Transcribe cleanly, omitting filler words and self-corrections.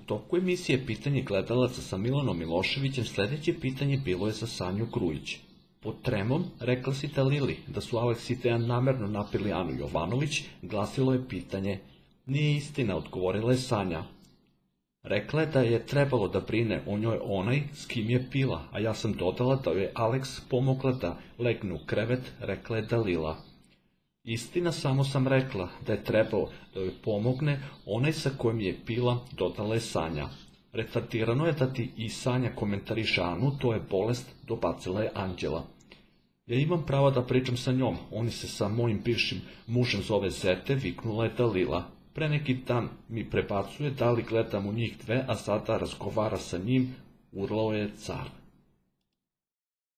toku emisije Pitanje gledalaca sa Milanom Miloševićem sledeće pitanje bilo je za Sanju Grujić. Pod tremom rekla si Lili da su Aleks i Dejan namerno napili Anu Jovanović, glasilo je pitanje. Nije istina, odgovorila je Sanja. Rekla je da je trebalo da brine o njoj onaj s kim je pila, a ja sam dodala da joj je Aleks pomogla da legne u krevet, rekla je Dalila. Istina, samo sam rekla da je trebalo da joj pomogne onaj sa kojim je pila, dodala je Sanja. Retardirano je da ti i Sanja komentariše Anu, to je bolest, dobacila je Anđela. Ja imam pravo da pričam sa njom, oni se sa mojim bivšim mužem zove Zete, viknula je Dalila. Pre neki dan mi prebacuje da li gledam u njih dve, a sada razgovara sa njim, urlao je Car.